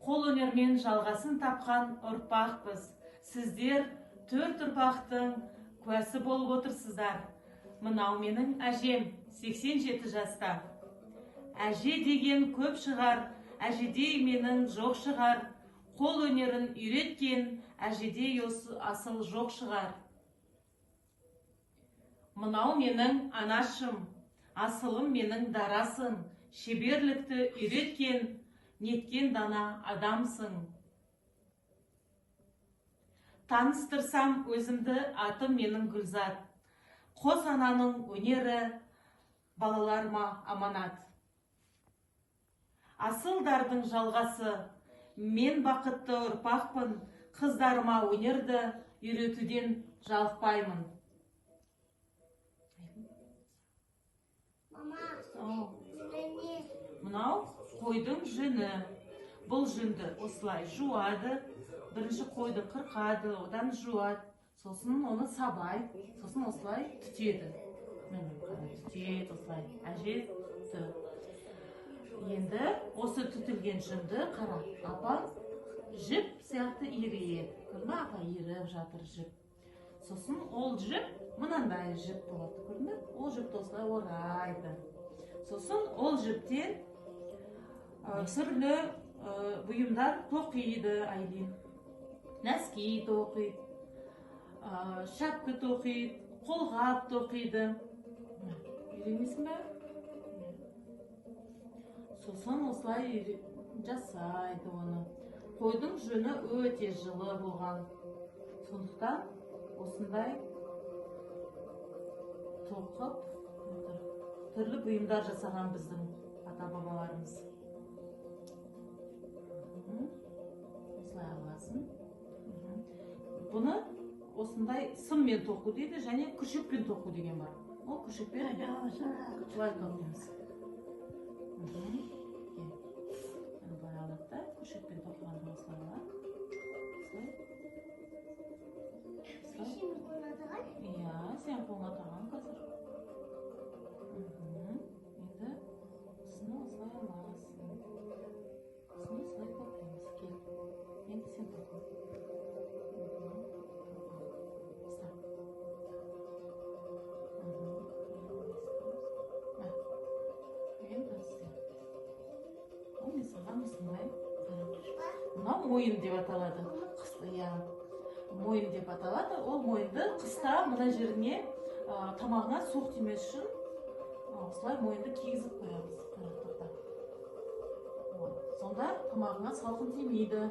қол өнермен жалғасын тапқан ұрпақпыз. Сіздер 4 ұрпақтың куәсі болып отырсыздар. Мынау менің әжем 87 жаста. Әже деген көп шығар, әжедей менің жоқ шығар. Қол өнерін үйреткен, әжедей асыл жоқ шығар. Мынау менің анашым, асылым менің дарасың. Шеберлікті үйреткен, неткен дана адамсың. Таныстырсам өзімді, атым менің Гүлзат. Қос ананың өнері балаларыма аманат. Асылдардың жалғасы, мен бақытты ұрпақпын, қыздарыма өнерді үйретуден жалықпаймын. Мынау қойдың жүні. Бұл жүнді осылай жуады. Бірінші қойды қырқады, одан жуады. Сосын оны сабайды, сосын осылай түтеді. Түтеді осылай, әжесі. Енді осы түтілген жүнді қара, апам жіп сияқты иіреді. Көрді, апа иіріп жатыр жіп. Сосын ол жіп, мынандай жіп болады, көрді? Ол жіпті осылай орайды. Сосын ол жіптен түрлі бұйымдар тоқиды Айлин. Нәски тоқиды, шапка тоқиды, қолғап тоқиды. Үйренесің бе? Сосын осылай жасайды оны. Қойдың жүні өте жылы болған. Сондықтан осындай тоқып түрлі бұйымдар жасаған біздің ата-бабаларымыз. Осылай аласың. Бұны осындай сыммен тоқу дейді, және күшікпен тоқу деген бар. Ол күшікпен бұлай тоқимыз. Бұлай алады да, күшікпен тоқығанды осылай алады. Иә, сен қолыңа тағам қазір. Енді осыны осылай аласың. Осыны осылай тоқимыз. Кел. Енді сен тоқы. Мынау мойын деп аталады. Мойын деп аталады. Ол мойынды қыста мына жеріне тамағына суық тимес үшін осылай мойынды кигізіп қоямыз. Сонда тамағына салқын тимейді.